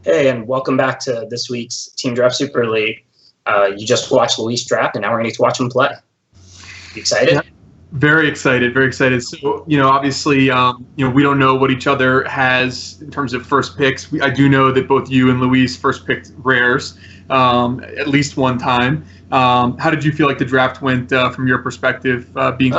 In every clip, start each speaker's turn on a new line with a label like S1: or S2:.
S1: Hey, and welcome back to this week's Team Draft Super League. You just watched Luis draft, and now we're going to get to watch him play. You excited?
S2: Yeah, very excited, very excited. So, obviously, we don't know what each other has in terms of first picks. I do know that both you and Luis first picked rares at least one time. How did you feel like the draft went from your perspective, being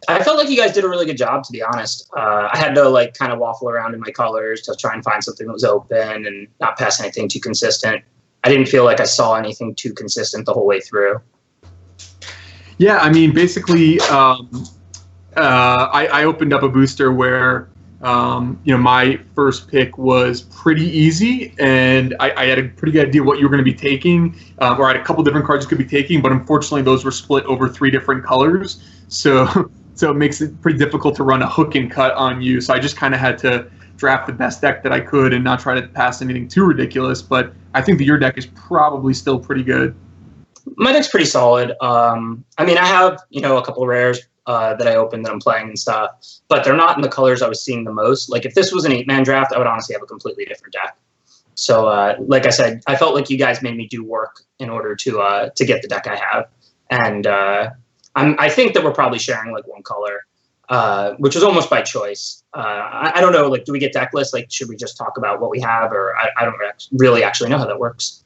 S1: I felt like you guys did a really good job, to be honest. I had to kind of waffle around in my colors to try and find something that was open and not pass anything too consistent. I didn't feel like I saw anything too consistent the whole way through.
S2: Yeah, I mean, basically, I opened up a booster where, my first pick was pretty easy, and I had a pretty good idea what you were going to be taking, or I had a couple different cards you could be taking, but unfortunately, those were split over 3 different colors. So it makes it pretty difficult to run a hook and cut on you. So I just kind of had to draft the best deck that I could and not try to pass anything too ridiculous. But I think that your deck is probably still pretty good.
S1: My deck's pretty solid. I mean, I have, a couple of rares that I opened that I'm playing and stuff, but they're not in the colors I was seeing the most. Like, if this was an 8-man draft, I would honestly have a completely different deck. So, like I said, I felt like you guys made me do work in order to get the deck I have. And I think that we're probably sharing one color, which is almost by choice. I don't know, do we get deck lists? Should we just talk about what we have, or I don't really actually know how that works.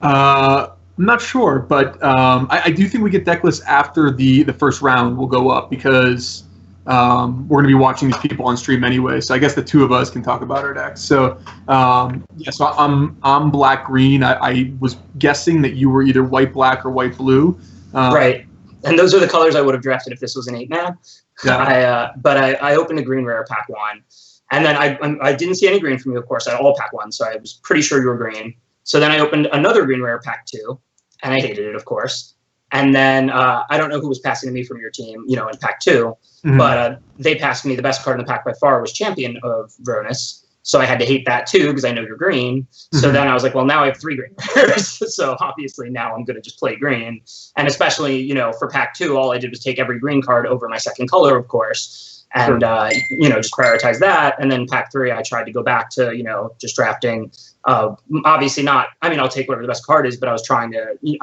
S2: I'm not sure, but I do think we get deck lists after the first round will go up, because we're going to be watching these people on stream anyway. So I guess the two of us can talk about our decks. So so I'm black green. I was guessing that you were either white black or white blue.
S1: Right. And those are the colors I would have drafted if this was an 8-man. Yeah. But I opened a green rare pack 1, and then I didn't see any green from you, of course. I had all pack 1, so I was pretty sure you were green. So then I opened another green rare pack 2, and I hated it, of course. And then I don't know who was passing to me from your team, in pack 2, but they passed me the best card in the pack by far was Champion of Vronus. So I had to hate that too, because I know you're green. So then I was like, well, now I have 3 green rares. So obviously now I'm going to just play green. And especially, for pack 2, all I did was take every green card over my second color, of course, and, just prioritize that. And then pack 3, I tried to go back to, just drafting. Obviously not, I mean, I'll take whatever the best card is, but I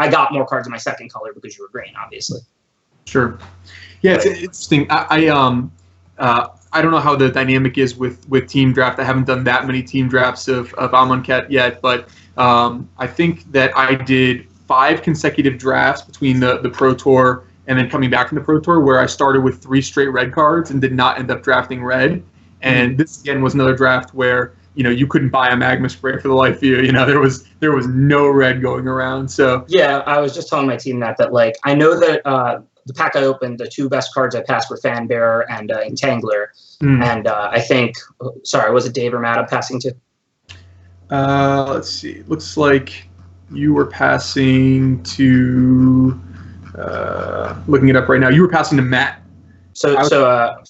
S1: got more cards in my second color because you were green, obviously.
S2: Sure. Yeah, it's interesting. I don't know how the dynamic is with team draft. I haven't done that many team drafts of Amonkhet yet, but I think that I did 5 consecutive drafts between the Pro Tour and then coming back from the Pro Tour, where I started with 3 straight red cards and did not end up drafting red. And this again was another draft where you couldn't buy a magma spray for the life of you. There was no red going around. So
S1: yeah, I was just telling my team that I know that. The pack I opened, the 2 best cards I passed were Fanbearer and Entangler. And I think, sorry, was it Dave or Matt I'm passing to?
S2: Let's see. Looks like you were passing to, looking it up right now, you were passing to Matt.
S1: So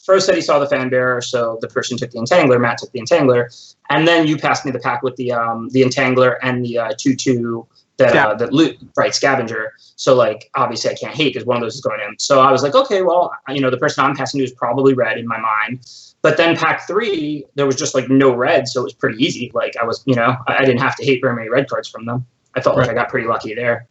S1: first said he saw the Fanbearer, so the person took the Entangler, Matt took the Entangler, and then you passed me the pack with the Entangler and the 2/2 that loot, right, Scavenger. So obviously I can't hate because one of those is going in. So I was like, okay, well, the person I'm passing to is probably red in my mind. But then pack 3, there was just no red, so it was pretty easy. I was, I didn't have to hate very many red cards from them. I felt like I got pretty lucky there.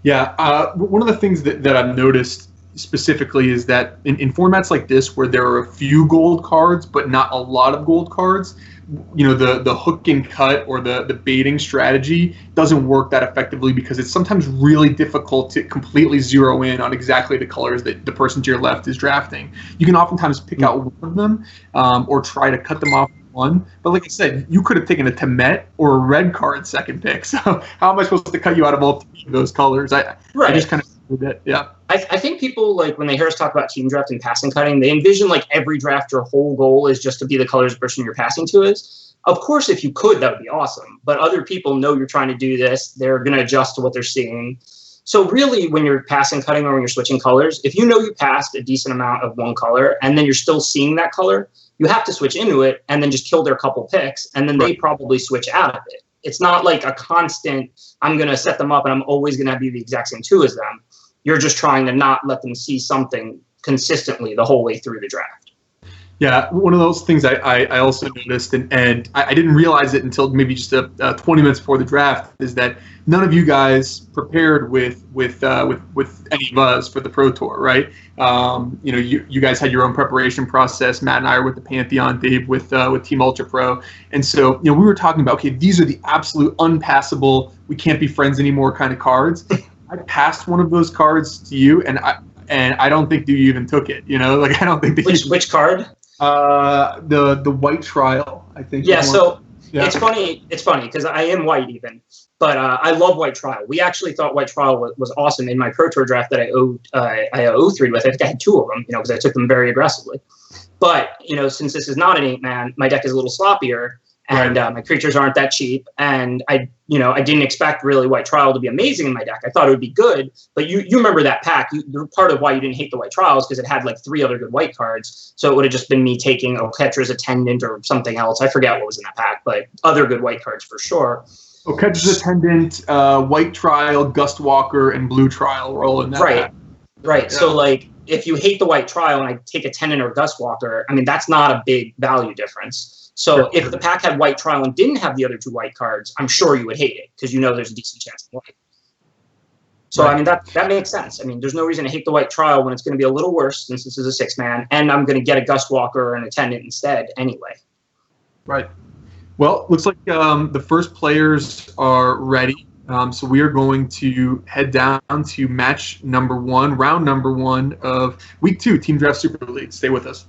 S2: Yeah, one of the things that I've noticed specifically is that in formats like this, where there are a few gold cards but not a lot of gold cards, the hook and cut or the baiting strategy doesn't work that effectively, because it's sometimes really difficult to completely zero in on exactly the colors that the person to your left is drafting. You can oftentimes pick out one of them or try to cut them off one. But like I said, you could have taken a Temet or a red card second pick. So how am I supposed to cut you out of all 3 of those colors? I just kind of did it. Yeah.
S1: I think people, when they hear us talk about team draft and passing cutting, they envision every draft your whole goal is just to be the colors the person you're passing to is. Of course, if you could, that would be awesome. But other people know you're trying to do this. They're going to adjust to what they're seeing. So really, when you're passing cutting or when you're switching colors, if you know you passed a decent amount of one color and then you're still seeing that color, you have to switch into it and then just kill their couple picks, and then they probably switch out of it. It's not like a constant, I'm going to set them up and I'm always going to be the exact same 2 as them. You're just trying to not let them see something consistently the whole way through the draft.
S2: Yeah, one of those things I also noticed, and I didn't realize it until maybe just 20 minutes before the draft, is that none of you guys prepared with any of us for the Pro Tour, right? You guys had your own preparation process. Matt and I are with the Pantheon, Dave with Team Ultra Pro, and so we were talking about, okay, these are the absolute unpassable, we can't be friends anymore kind of cards. I passed one of those cards to you, and I don't think you even took it. I don't think that
S1: which card?
S2: The white trial, I think.
S1: Yeah, so it's funny because I am white even, but I love white trial. We actually thought white trial was awesome in my Pro Tour draft that I O3'd with. I think I had 2 of them, because I took them very aggressively. But since this is not an 8-man, my deck is a little sloppier, and my creatures aren't that cheap, and I didn't expect really white trial to be amazing in my deck. I thought it would be good, but you remember that pack. Part of why you didn't hate the white trials because it had like 3 other good white cards. So it would have just been me taking Oketra's Attendant or something else. I forget what was in that pack, but other good white cards for sure.
S2: Oketra's Attendant, white trial, Gust Walker, and blue trial were all in that pack.
S1: Right.
S2: Yeah.
S1: So like if you hate the white trial and I take Attendant or Gust Walker, I mean that's not a big value difference. So if the pack had white trial and didn't have the other 2 white cards, I'm sure you would hate it because there's a decent chance of white. So I mean that makes sense. I mean there's no reason to hate the white trial when it's going to be a little worse since this is a 6-man, and I'm going to get a Gust Walker or an Attendant instead anyway.
S2: Right. Well, looks like the first players are ready. So we are going to head down to match number 1, round number 1 of week 2, Team Draft Super League. Stay with us.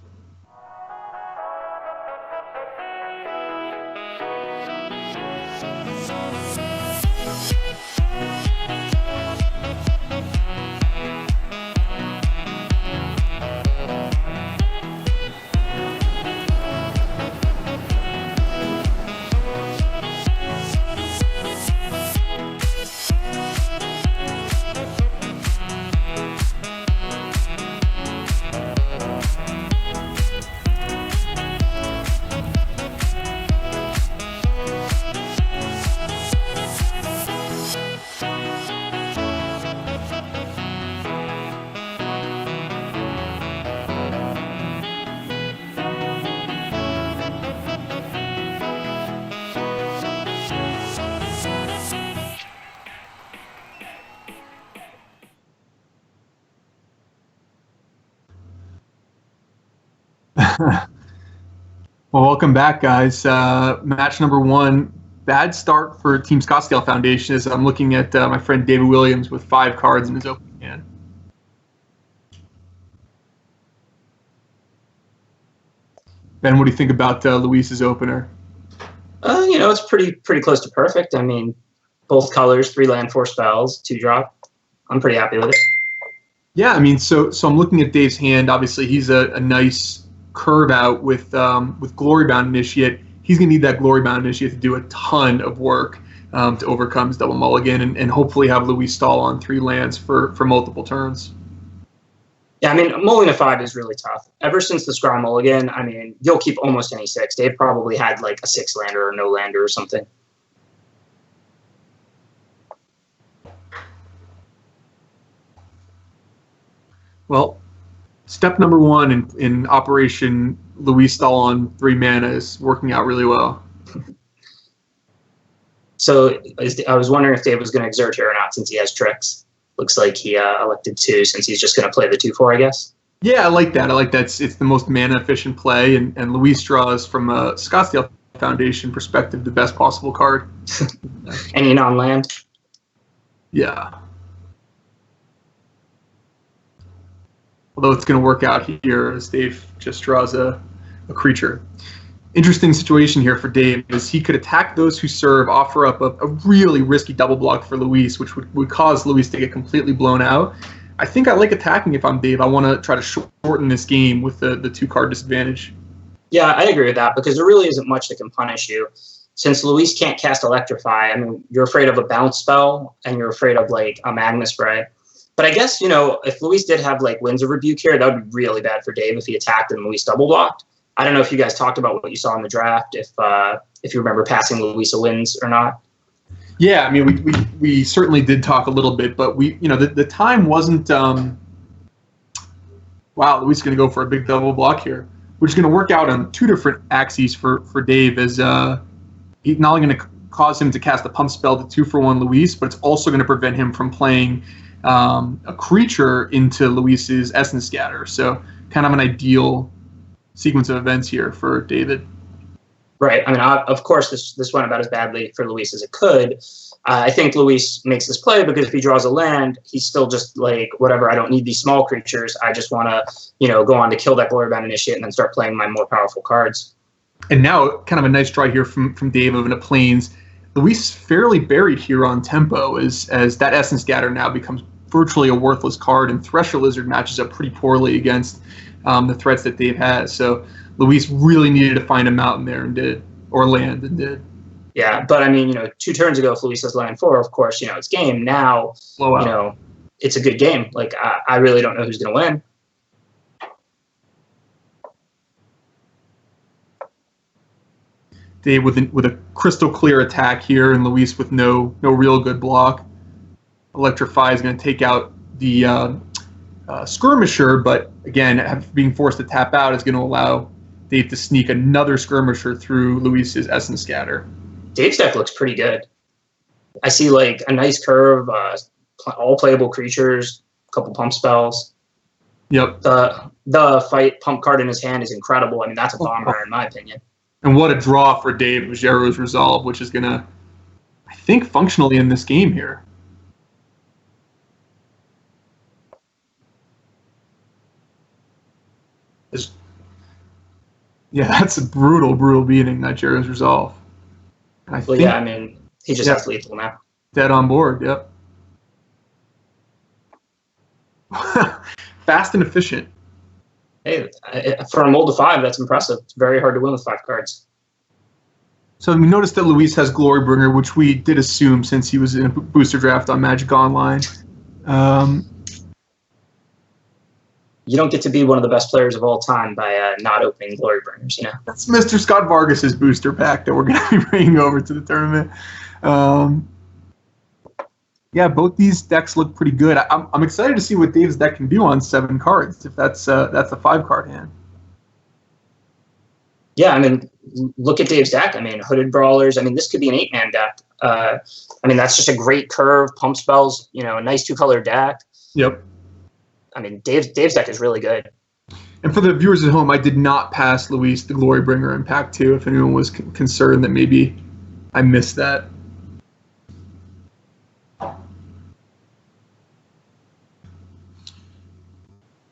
S2: Well, welcome back, guys. Match number 1, bad start for Team Scottsdale Foundation as I'm looking at my friend David Williams with 5 cards in his opening hand. Ben, what do you think about Luis's opener?
S1: It's pretty close to perfect. I mean, both colors, 3 land, 4 spells, 2 drop. I'm pretty happy with it.
S2: Yeah, I mean, so I'm looking at Dave's hand. Obviously, he's a nice curve out with Glorybound Initiate. He's going to need that Glorybound Initiate to do a ton of work to overcome his double mulligan and hopefully have Luis stall on 3 lands for multiple turns.
S1: Yeah, I mean, mulling a 5 is really tough. Ever since the Scry mulligan, I mean, you'll keep almost any 6. Dave probably had like a 6-lander or no lander or something.
S2: Well, step number 1 in Operation Luis stall on 3 mana is working out really well.
S1: So I was wondering if Dave was going to exert here or not since he has tricks. Looks like he elected to since he's just going to play the 2/4, I guess.
S2: Yeah, I like that. It's the most mana efficient play, and Luis draws from a Scottsdale Foundation perspective the best possible card.
S1: Any non-land?
S2: Yeah. Although it's going to work out here as Dave just draws a creature. Interesting situation here for Dave is he could attack those who serve, offer up a really risky double block for Luis, which would cause Luis to get completely blown out. I think I like attacking if I'm Dave. I want to try to shorten this game with the 2-card disadvantage.
S1: Yeah, I agree with that because there really isn't much that can punish you. Since Luis can't cast Electrify, I mean, you're afraid of a bounce spell and you're afraid of like a Magma Spray. But I guess, if Luis did have like Winds of Rebuke here, that would be really bad for Dave if he attacked and Luis double blocked. I don't know if you guys talked about what you saw in the draft, if you remember passing Luis a Winds or not.
S2: Yeah, I mean, we certainly did talk a little bit, but the time wasn't. Wow, Luis is going to go for a big double block here. which is going to work out on two different axes for Dave, as he's not only going to cause him to cast a pump spell to 2-for-1 Luis, but it's also going to prevent him from playing a creature into Luis's Essence Scatter. So kind of an ideal sequence of events here for David.
S1: Right. I mean, of course, this went about as badly for Luis as it could. I think Luis makes this play because if he draws a land, he's still just like, whatever, I don't need these small creatures. I just want to, go on to kill that Glorybound Initiate and then start playing my more powerful cards.
S2: And now, kind of a nice draw here from Dave of a Plains. Luis fairly buried here on tempo as that Essence Scatter now becomes virtually a worthless card, and Thresher Lizard matches up pretty poorly against the threats that Dave has. So Luis really needed to find a mountain there and did, or land and did.
S1: Yeah, but I mean, 2 turns ago, if Luis has land 4, of course, it's game. Now, it's a good game. Like, I really don't know who's going to win.
S2: Dave with a crystal clear attack here, and Luis with no real good block. Electrify is going to take out the Skirmisher, but again, being forced to tap out is going to allow Dave to sneak another Skirmisher through Luis's Essence Scatter. Dave's
S1: deck looks pretty good. I see like a nice curve, all playable creatures, a couple pump spells.
S2: Yep.
S1: The fight pump card in his hand is incredible. I mean, that's a bomb runner in my opinion.
S2: And what a draw for Dave with Jero's Resolve, which is going to, I think, functionally in this game here. Yeah, that's a brutal beating, that Jero's Resolve.
S1: I mean, he just has lethal now.
S2: Dead on board, yep. Fast and efficient.
S1: Hey, for a mold of 5, that's impressive. It's very hard to win with 5 cards.
S2: So we noticed that Luis has Glorybringer, which we did assume since he was in a booster draft on Magic Online.
S1: You don't get to be one of the best players of all time by not opening Glorybringers,
S2: That's Mr. Scott Vargas's booster pack that we're going to be bringing over to the tournament. Yeah, both these decks look pretty good. I'm excited to see what Dave's deck can do on 7 cards, if that's a 5-card hand.
S1: Yeah, I mean, look at Dave's deck. I mean, Hooded Brawlers. I mean, this could be an 8-man deck. I mean, that's just a great curve, pump spells, a nice 2-color deck.
S2: Yep.
S1: I mean, Dave's deck is really good.
S2: And for the viewers at home, I did not pass Luis the Glorybringer in Pack 2, if anyone was concerned that maybe I missed that.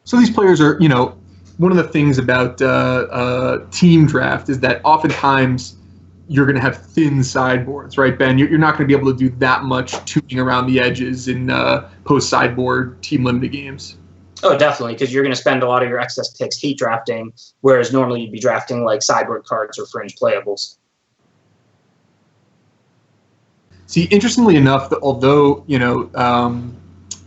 S2: So these players are, one of the things about team draft is that oftentimes you're going to have thin sideboards, right, Ben? You're not going to be able to do that much tuning around the edges in post-sideboard team-limited games.
S1: Oh, definitely, because you're going to spend a lot of your excess picks heat drafting, whereas normally you'd be drafting like sideboard cards or fringe playables.
S2: See, interestingly enough, although,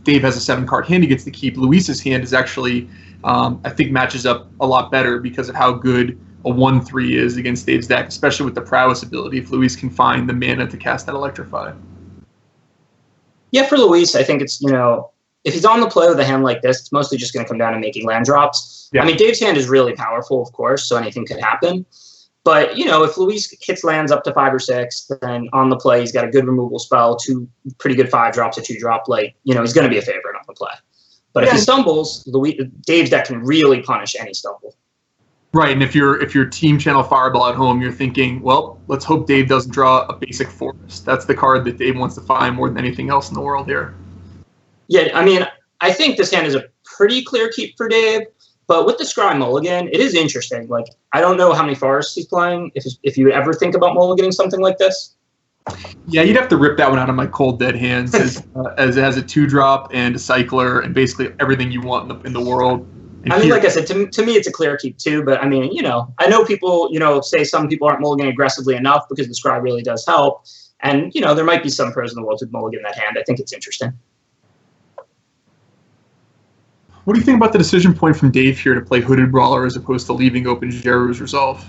S2: Dave has a 7-card hand he gets to keep, Luis's hand is actually, I think, matches up a lot better because of how good a 1/3 is against Dave's deck, especially with the Prowess ability, if Luis can find the mana to cast that Electrify.
S1: Yeah, for Luis, I think it's, if he's on the play with a hand like this, it's mostly just going to come down to making land drops. Yeah. I mean, Dave's hand is really powerful, of course, so anything could happen. But, if Luis hits lands up to 5 or 6, then on the play, he's got a good removal spell, 2 pretty good 5-drops, a 2-drop. He's going to be a favorite on the play. But if he stumbles, Dave's deck can really punish any stumble.
S2: Right, and if you're Team ChannelFireball at home, you're thinking, well, let's hope Dave doesn't draw a basic forest. That's the card that Dave wants to find more than anything else in the world here. Yeah,
S1: I mean, I think this hand is a pretty clear keep for Dave. But with the Scry Mulligan, it is interesting. Like, I don't know how many forests he's playing, if you would ever think about mulliganing something like this.
S2: Yeah, you'd have to rip that one out of my cold dead hands as it has a 2-drop and a cycler and basically everything you want in the world.
S1: I mean, like I said, to me, it's a clear keep too. But I mean, I know people, say some people aren't mulliganing aggressively enough because the Scry really does help. And, there might be some pros in the world who'd mulligan that hand. I think it's interesting.
S2: What do you think about the decision point from Dave here to play Hooded Brawler as opposed to leaving open Jero's Resolve?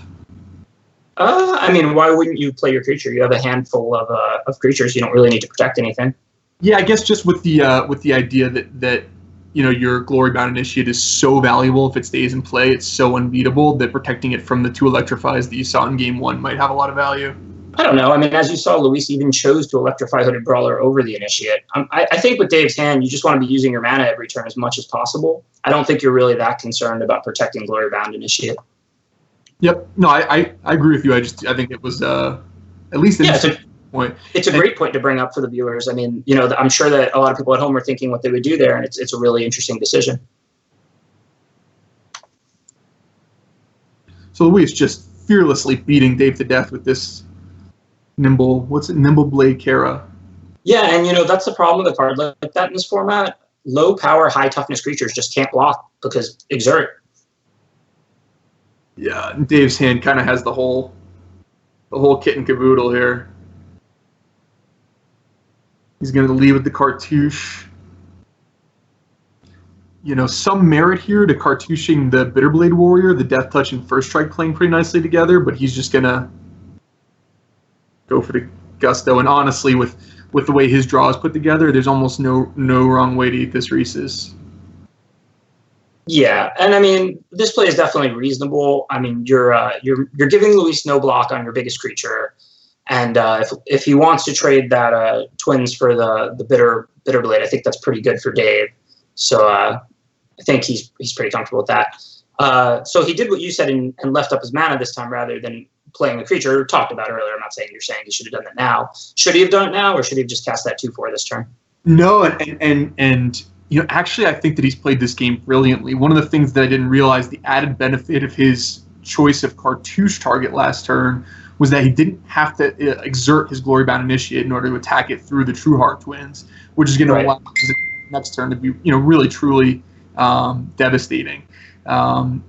S1: I mean, why wouldn't you play your creature? You have a handful of creatures. You don't really need to protect anything.
S2: Yeah, I guess just with the idea that your Glory Bound Initiate is so valuable if it stays in play. It's so unbeatable that protecting it from the 2 Electrifies that you saw in Game 1 might have a lot of value.
S1: I don't know. I mean, as you saw, Luis even chose to electrify Hooded Brawler over the Initiate. I think with Dave's hand, you just want to be using your mana every turn as much as possible. I don't think you're really that concerned about protecting Glory Bound Initiate.
S2: Yep. No, I agree with you. I think it was at least point.
S1: It's a great point to bring up for the viewers. I mean, I'm sure that a lot of people at home are thinking what they would do there, and it's a really interesting decision.
S2: So Luis just fearlessly beating Dave to death with this Nimble Blade Kara.
S1: Yeah, and that's the problem with a card like that in this format. Low power, high toughness creatures just can't block because Exert.
S2: Yeah, and Dave's hand kind of has the whole kit and caboodle here. He's going to lead with the Cartouche. Some merit here to cartouching the Bitterblade Warrior, the Death Touch and First Strike playing pretty nicely together, but he's just going to go for the Gusto. And honestly, with the way his draw is put together, there's almost no wrong way to eat this Reese's.
S1: Yeah, and I mean, this play is definitely reasonable. I mean, you're giving Luis no block on your biggest creature, and if he wants to trade that Twins for the Bitterblade, I think that's pretty good for Dave. So I think he's pretty comfortable with that. So he did what you said and left up his mana this time rather than playing the creature. Talked about earlier. I'm not saying you're saying he should have done that now. Should he have done it now, or should he have just cast that 2/4 this turn?
S2: No, and actually, I think that he's played this game brilliantly. One of the things that I didn't realize, the added benefit of his choice of Cartouche target last turn, was that he didn't have to exert his Glory Bound Initiate in order to attack it through the True Heart Twins, which is going to allow his next turn to be, really truly devastating.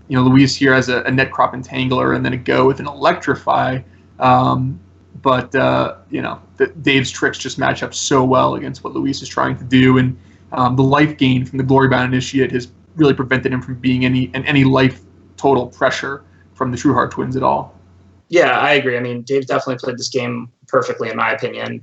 S2: Luis here has a Netcrop Entangler and then a go with an Electrify. But Dave's tricks just match up so well against what Luis is trying to do, and the life gain from the Glory Bound Initiate has really prevented him from being any life total pressure from the True Heart Twins at all.
S1: Yeah, I agree. I mean, Dave's definitely played this game perfectly, in my opinion.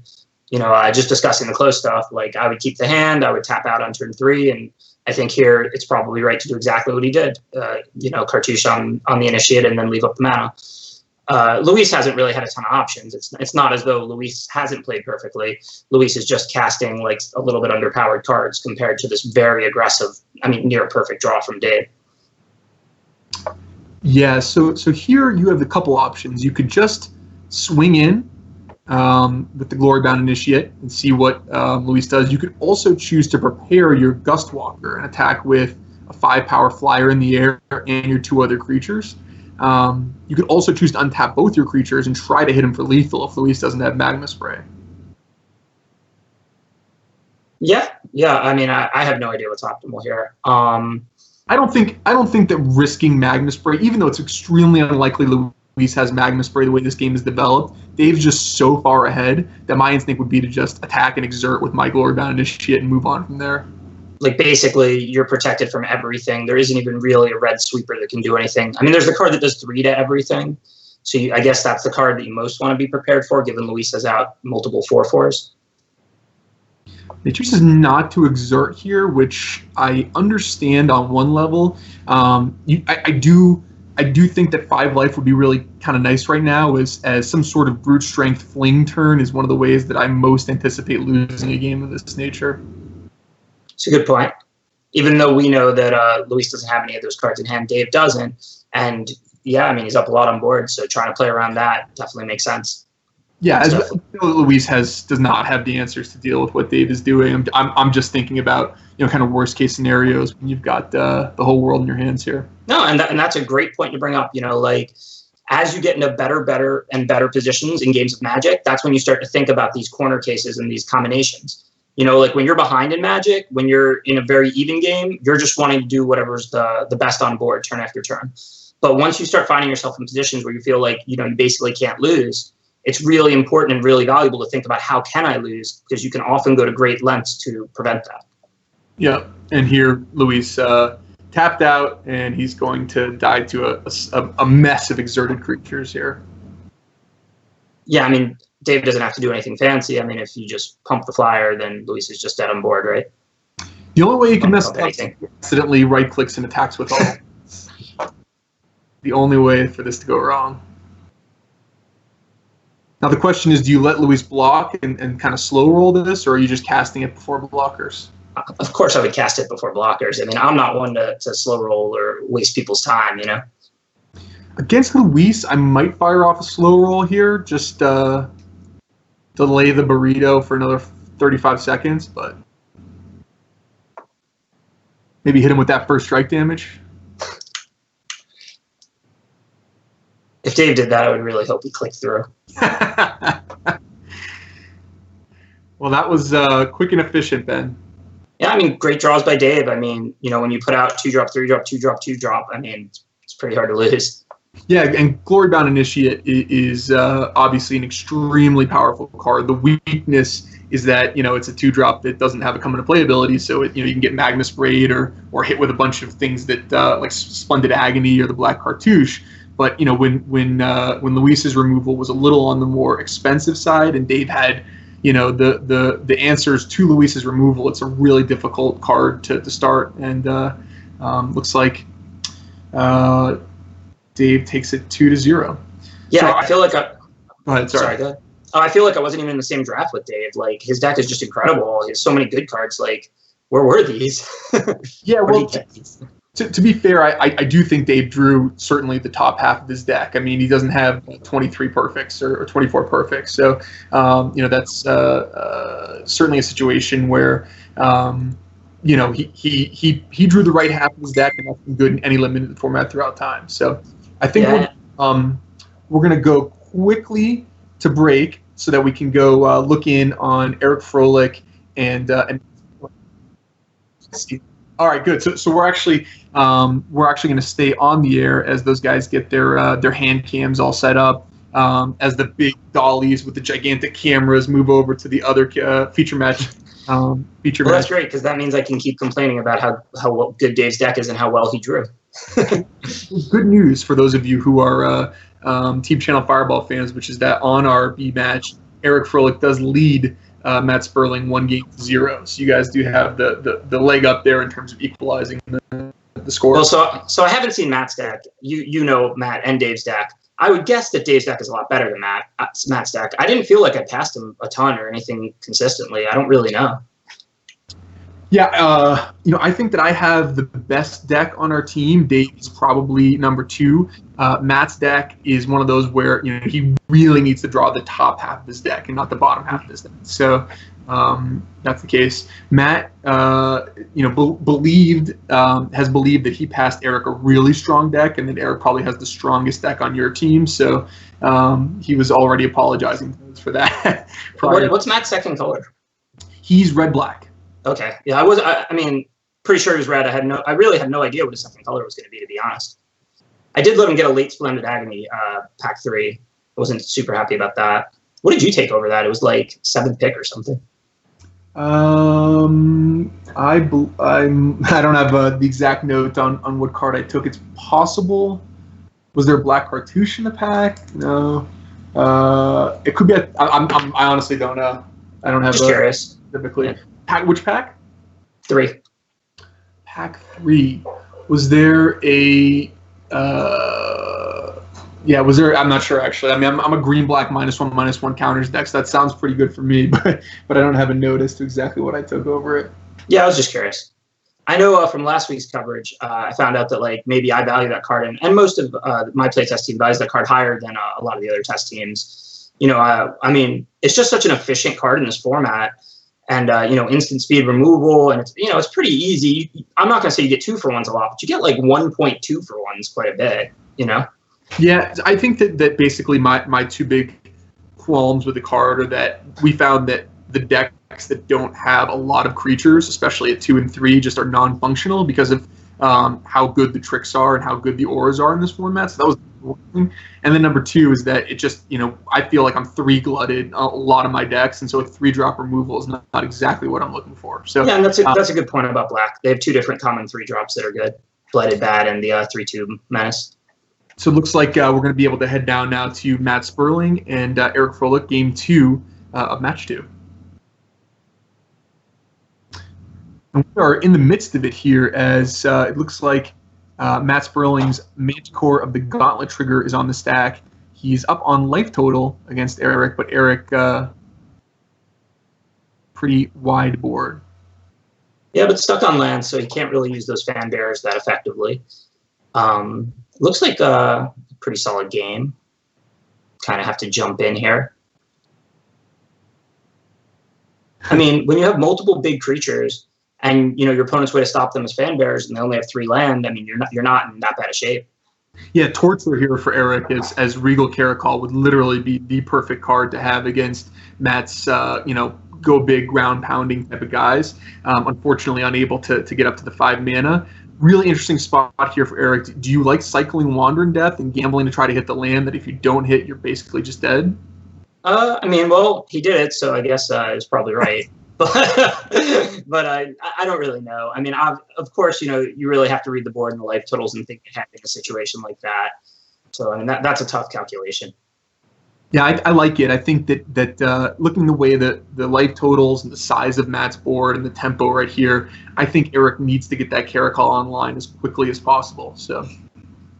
S1: Just discussing the close stuff, like I would keep the hand, I would tap out on turn 3, and I think here it's probably right to do exactly what he did. Cartouche on the Initiate and then leave up the mana. Luis hasn't really had a ton of options. It's not as though Luis hasn't played perfectly. Luis is just casting like a little bit underpowered cards compared to this very aggressive, near perfect draw from Dave.
S2: Yeah, so here you have a couple options. You could just swing in with the Glory Bound Initiate and see what Luis does. You could also choose to prepare your Gustwalker and attack with a 5-power flyer in the air and your 2 other creatures. You could also choose to untap both your creatures and try to hit him for lethal if Luis doesn't have Magma Spray. Yeah.
S1: I have no idea what's optimal here.
S2: I don't think that risking Magma Spray, even though it's extremely unlikely Luis has Magma Spray the way this game is developed, Dave's just so far ahead that my instinct would be to just attack and exert with my Glory Bound Initiate and move on from there.
S1: Like, basically, you're protected from everything. There isn't even really a red sweeper that can do anything. There's the card that does 3 to everything. So I guess that's the card that you most want to be prepared for, given Luis has out multiple 4/4s.
S2: He chooses not to exert here, which I understand on one level. I do think that 5 life would be really kind of nice right now, as some sort of brute strength fling turn is one of the ways that I most anticipate losing a game of this nature.
S1: It's a good point. Even though we know that Luis doesn't have any of those cards in hand, Dave doesn't. And he's up a lot on board, so trying to play around that definitely makes sense.
S2: Yeah, as Luis does not have the answers to deal with what Dave is doing. I'm just thinking about kind of worst case scenarios when you've got the whole world in your hands here.
S1: No, and that's a great point to bring up. As you get into better positions in games of Magic, that's when you start to think about these corner cases and these combinations. When you're behind in Magic, when you're in a very even game, you're just wanting to do whatever's the best on board turn after turn. But once you start finding yourself in positions where you feel like you basically can't lose, it's really important and really valuable to think about how can I lose, because you can often go to great lengths to prevent that.
S2: Yeah, and here Luis tapped out, and he's going to die to a mess of exerted creatures here.
S1: Yeah, Dave doesn't have to do anything fancy. If you just pump the flyer, then Luis is just dead on board, right?
S2: The only way you can mess up is
S1: anything.
S2: accidentally right-clicks and attacks with all. The only way for this to go wrong. Now the question is, do you let Luis block and kind of slow roll this, or are you just casting it before blockers?
S1: Of course I would cast it before blockers. I mean, I'm not one to slow roll or waste people's time, you know?
S2: Against Luis, I might fire off a slow roll here, just delay the burrito for another 35 seconds, but maybe hit him with that first strike damage.
S1: If Dave did that, I would really hope he clicked through.
S2: Well, that was quick and efficient, Ben.
S1: Yeah, I mean, great draws by Dave. I mean, you know, when you put out 2-drop, 3-drop, 2-drop, 2-drop, I mean, it's pretty hard to lose.
S2: Yeah, and Glorybound Initiate is obviously an extremely powerful card. The weakness is that, you know, it's a 2-drop that doesn't have a come into play ability, so it, you know, you can get Magna Sprayed or hit with a bunch of things that like Splendid Agony or the Black Cartouche. But, you know, when Luis's removal was a little on the more expensive side, and Dave had, you know, the answers to Luis's removal, it's a really difficult card to start. And looks like Dave takes it 2-0.
S1: Yeah,
S2: so
S1: I feel like
S2: go ahead, sorry.
S1: go ahead. I feel like I wasn't even in the same draft with Dave. Like, his deck is just incredible. He has so many good cards. Like, where were these?
S2: Yeah, well, to be fair, I do think Dave drew certainly the top half of his deck. I mean, he doesn't have 23 perfects or 24 perfects. So, you know, that's certainly a situation where, you know, he drew the right half of his deck, and that's been good in any limited format throughout time. So I think we're going to go quickly to break so that we can go look in on Eric Froelich and all right, good. So we're actually going to stay on the air as those guys get their hand cams all set up, as the big dollies with the gigantic cameras move over to the other feature match.
S1: That's great, because that means I can keep complaining about how good Dave's deck is and how well he drew.
S2: Good news for those of you who are Team ChannelFireball fans, which is that on our B match, Eric Froelich does lead Matt Sperling 1-0. So you guys do have the leg up there in terms of equalizing the score.
S1: Well, so I haven't seen Matt's deck. You know Matt and Dave's deck. I would guess that Dave's deck is a lot better than Matt's deck. I didn't feel like I passed him a ton or anything consistently. I don't really know.
S2: Yeah, you know, I think that I have the best deck on our team. Dave is probably number 2. Matt's deck is one of those where, you know, he really needs to draw the top half of his deck and not the bottom half of his deck. So that's the case. Matt, you know, has believed that he passed Eric a really strong deck, and that Eric probably has the strongest deck on your team. So he was already apologizing for that.
S1: What's Matt's second color?
S2: He's red-black.
S1: Okay. Yeah, I mean, pretty sure he was red. I really had no idea what his second color was going to be honest. I did let him get a late Splendid Agony pack 3. I wasn't super happy about that. What did you take over that? It was like 7th pick or something.
S2: I don't have the exact note on what card I took. It's possible. Was there a Black Cartouche in the pack? No. It could be. I honestly don't know. I don't have.
S1: Just curious.
S2: Specifically. Yeah. Which pack?
S1: 3.
S2: Pack 3. Was there a? Yeah, was there? I'm not sure actually. I mean, I'm a green-black -1/-1 counters deck, so that sounds pretty good for me. But I don't have a note as to exactly what I took over it.
S1: Yeah, I was just curious. I know from last week's coverage, I found out that like maybe I value that card, and most of my playtest team values that card higher than a lot of the other test teams. You know, I mean, it's just such an efficient card in this format. And, you know, instant speed removal, and, it's pretty easy. I'm not going to say you get 2-for-1s a lot, but you get like 1.2-for-1s quite a bit, you know?
S2: Yeah, I think that basically my 2 big qualms with the card are that we found that the decks that don't have a lot of creatures, especially at 2 and 3, just are non-functional because of how good the tricks are and how good the auras are in this format. So that was one thing. And then number 2 is that it just, I feel like I'm 3-glutted a lot of my decks, and so a 3-drop removal is not exactly what I'm looking for. So
S1: yeah, and that's a good point about Black. They have 2 different common 3-drops that are good: Blighted Bad and the 3/2 Menace.
S2: So it looks like we're going to be able to head down now to Matt Sperling and Eric Froelich, game 2 of match 2. And we are in the midst of it here as it looks like Matt Sperling's Manticore of the Gauntlet Trigger is on the stack. He's up on life total against Eric, but Eric, pretty wide board.
S1: Yeah, but stuck on land, so he can't really use those fan bears that effectively. Looks like a pretty solid game. Kind of have to jump in here. I mean, when you have multiple big creatures, and your opponent's way to stop them is fan bears, and they only have 3 land, I mean, you're not in that bad a shape.
S2: Yeah, Tortzler here for Eric as Regal Caracol would literally be the perfect card to have against Matt's, go big, ground pounding type of guys. Unfortunately, unable to get up to the 5 mana. Really interesting spot here for Eric. Do you like cycling Wandering Death and gambling to try to hit the land that if you don't hit, you're basically just dead?
S1: I mean, well, he did it, so I guess it's probably right. But I don't really know. I mean, of course, you really have to read the board and the life totals and think ahead in a situation like that. So, I mean, that's a tough calculation.
S2: Yeah, I like it. I think that looking the way that the life totals and the size of Matt's board and the tempo right here, I think Eric needs to get that Caracol online as quickly as possible. So,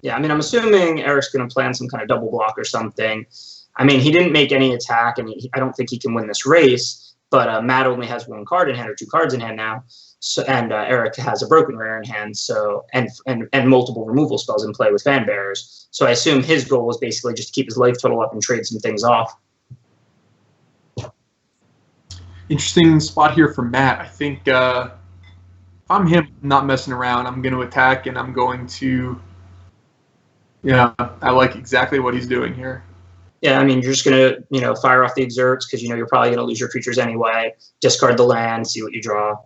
S1: yeah, I mean, I'm assuming Eric's going to plan some kind of double block or something. I mean, he didn't make any attack, and I don't think he can win this race. But Matt only has 1 card in hand or 2 cards in hand now, so and Eric has a broken rare in hand, so and multiple removal spells in play with fan bears. So I assume his goal was basically just to keep his life total up and trade some things off.
S2: Interesting spot here for Matt. I think if I'm him, I'm not messing around. I'm going to attack, and I'm going to. Yeah, I like exactly what he's doing here.
S1: Yeah, I mean, you're just going to, fire off the exerts because you're probably going to lose your creatures anyway. Discard the land, see what you draw.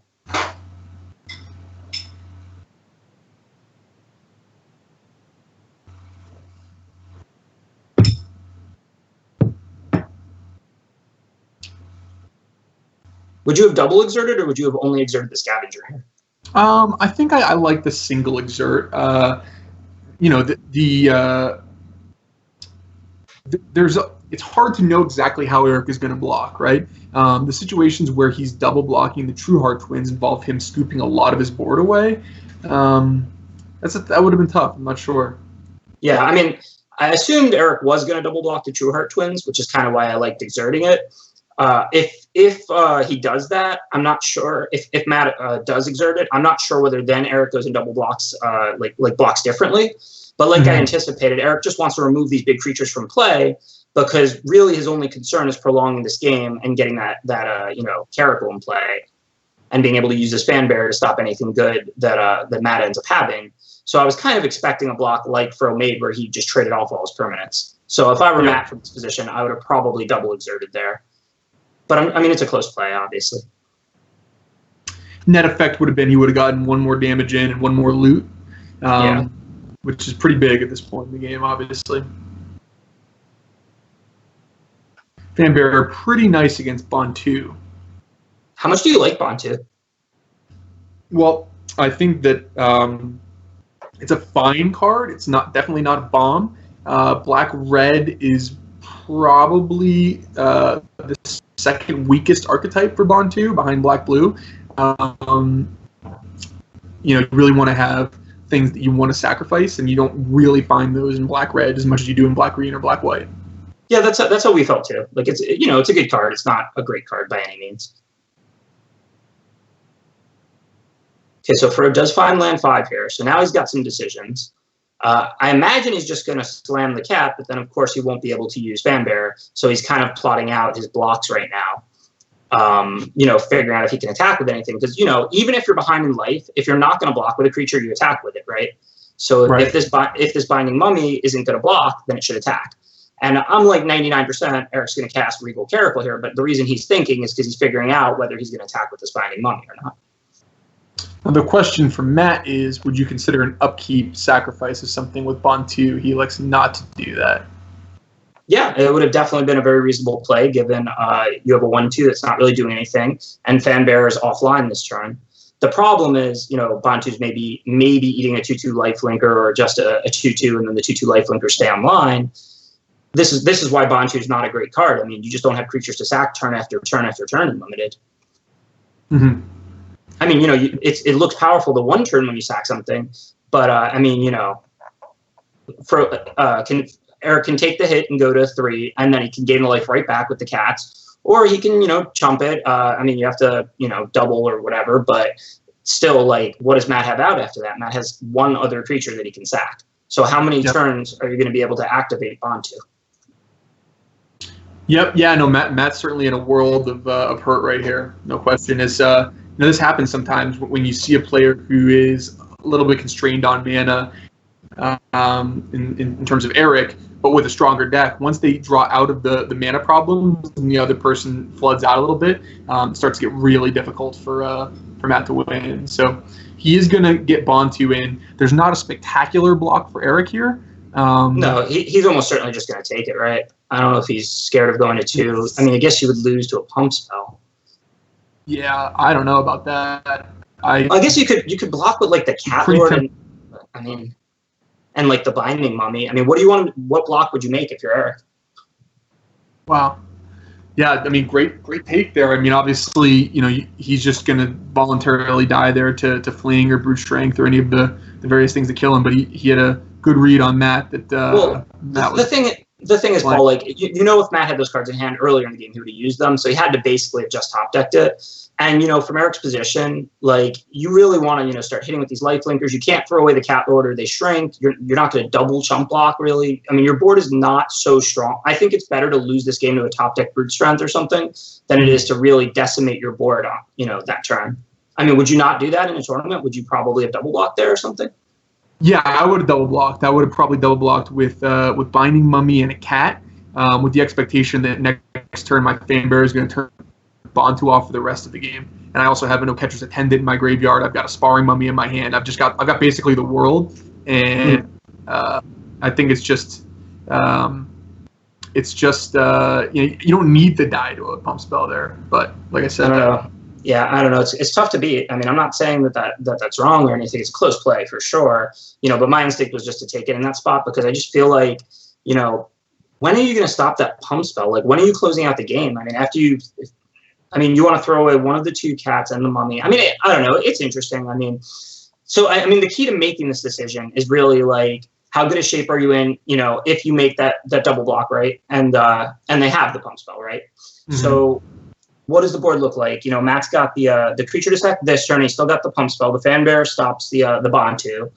S1: Would you have double exerted, or would you have only exerted the scavenger here?
S2: I think I like the single exert. It's hard to know exactly how Eric is going to block, right? The situations where he's double blocking the True Heart Twins involve him scooping a lot of his board away. That would have been tough. I'm not sure.
S1: Yeah, I mean, I assumed Eric was going to double block the True Heart Twins, which is kind of why I liked exerting it. If he does that, I'm not sure. If Matt does exert it, I'm not sure whether then Eric goes and double blocks, like blocks differently. But like I anticipated, Eric just wants to remove these big creatures from play because really his only concern is prolonging this game and getting that Caracol in play and being able to use this fan bear to stop anything good that Matt ends up having. So I was kind of expecting a block like Fro Made where he just traded off all his permanents. So if I were Matt from this position, I would have probably double exerted there. But I mean, it's a close play, obviously.
S2: Net effect would have been he would have gotten 1 more damage in and 1 more loot. Which is pretty big at this point in the game, obviously. Fanbear are pretty nice against Bond 2.
S1: How much do you like Bond 2?
S2: Well, I think that it's a fine card. It's definitely not a bomb. Black-red is probably the second weakest archetype for Bond 2 behind Black-blue. You really want to have things that you want to sacrifice, and you don't really find those in black-red as much as you do in black-green or black-white.
S1: Yeah, that's how we felt too. Like it's a good card. It's not a great card by any means. Okay, so Fro does find land 5 here. So now he's got some decisions. I imagine he's just going to slam the cat, but then of course he won't be able to use Fanbear. So he's kind of plotting out his blocks right now. Figuring out if he can attack with anything. Because, even if you're behind in life, if you're not going to block with a creature, you attack with it, right? So if this Binding Mummy isn't going to block, then it should attack. And I'm like 99% Eric's going to cast Regal Caracol here, but the reason he's thinking is because he's figuring out whether he's going to attack with this Binding Mummy or not.
S2: Now the question from Matt is, would you consider an upkeep sacrifice as something with Bond 2? He likes not to do that.
S1: Yeah, it would have definitely been a very reasonable play given you have a 1/2 that's not really doing anything, and Fanbear is offline this turn. The problem is, Bond 2's maybe eating a 2/2 lifelinker or just a 2/2, and then the 2/2 lifelinker stay online. This is why Bond 2 is not a great card. I mean, you just don't have creatures to sack turn after turn after turn in Limited.
S2: Mm-hmm.
S1: I mean, it looks powerful the one turn when you sack something, but I mean, Eric can take the hit and go to 3, and then he can gain the life right back with the cats, or he can chump it. I mean, you have to double or whatever, but still, like, what does Matt have out after that? Matt has one other creature that he can sack. So how many turns are you going to be able to activate Bond to?
S2: Yep. Yeah. No. Matt's certainly in a world of hurt right here. No question. This happens sometimes when you see a player who is a little bit constrained on mana, in terms of Eric, but with a stronger deck. Once they draw out of the mana problems and the other person floods out a little bit, it starts to get really difficult for Matt to win. So he is going to get Bond 2 in. There's not a spectacular block for Eric here.
S1: No, he's almost certainly just going to take it, right? I don't know if he's scared of going to 2. I mean, I guess you would lose to a pump spell.
S2: Yeah, I don't know about that.
S1: I guess you could block with like the Cat Lord and like the Binding Mummy. I mean, what block would you make if you're Eric?
S2: Wow. Yeah, I mean, great take there. I mean, obviously, he's just going to voluntarily die there to fling or brute strength or any of the various things to kill him. But he had a good read on Matt.
S1: The thing is, Paul, like, if Matt had those cards in hand earlier in the game, he would have used them. So he had to basically have just top decked it. And, from Eric's position, like, you really want to, start hitting with these life linkers. You can't throw away the Cat Lord or they shrink. You're not going to double chump block, really. I mean, your board is not so strong. I think it's better to lose this game to a top deck brute strength or something than it is to really decimate your board on, that turn. I mean, would you not do that in a tournament? Would you probably have double blocked there or something?
S2: Yeah, I would have double blocked. I would have probably double blocked with Binding Mummy and a Cat, with the expectation that next turn my Fanbearer is going to turn Bond 2 off for the rest of the game. And I also have a No Catcher's Attendant in my graveyard. I've got a Sparring Mummy in my hand. I've got basically the world, and I think it's just you don't need to die to a pump spell there. But like I said,
S1: I don't know. Yeah, I don't know. It's tough to beat. I mean, I'm not saying that's wrong or anything. It's close play for sure. But my instinct was just to take it in that spot because I just feel like, when are you going to stop that pump spell? Like, when are you closing out the game? I mean, you want to throw away one of the 2 cats and the mummy. I mean, I don't know. It's interesting. I mean, the key to making this decision is really like, how good a shape are you in? If you make that double block, right, and they have the pump spell, right. Mm-hmm. So what does the board look like? Matt's got the creature to sack this turn. He's still got the pump spell. The Fanbearer stops the Bond 2.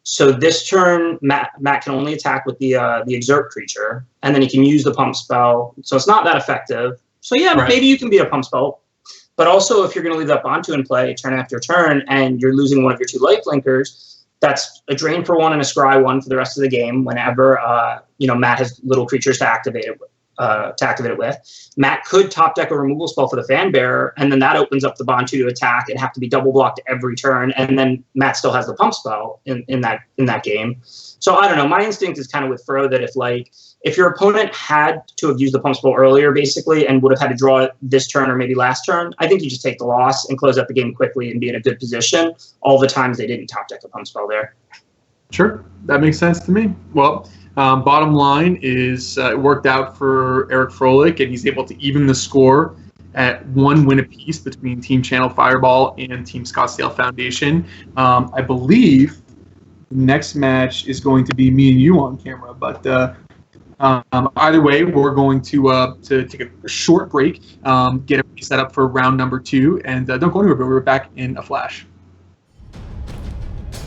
S1: So this turn, Matt can only attack with the Exert creature, and then he can use the pump spell. So it's not that effective. So yeah, right. Maybe you can beat a pump spell. But also, if you're going to leave that Bond 2 in play turn after turn, and you're losing one of your 2 life linkers, that's a drain for 1 and a scry 1 for the rest of the game. Whenever Matt has little creatures to activate it with. Matt could top deck a removal spell for the Fanbearer, and then that opens up the Bond 2 to attack and have to be double blocked every turn, and then Matt still has the pump spell in that game. So I don't know. My instinct is kind of with Fro that if your opponent had to have used the pump spell earlier, basically, and would have had to draw it this turn or maybe last turn, I think you just take the loss and close out the game quickly and be in a good position all the times they didn't top deck a pump spell there.
S2: Sure. That makes sense to me. Well, bottom line is it worked out for Eric Froelich, and he's able to even the score at 1 win apiece between Team ChannelFireball and Team Scottsdale Foundation. I believe the next match is going to be me and you on camera, but either way, we're going to take a short break, get everything set up for round number 2, and don't go anywhere, but we're back in a flash.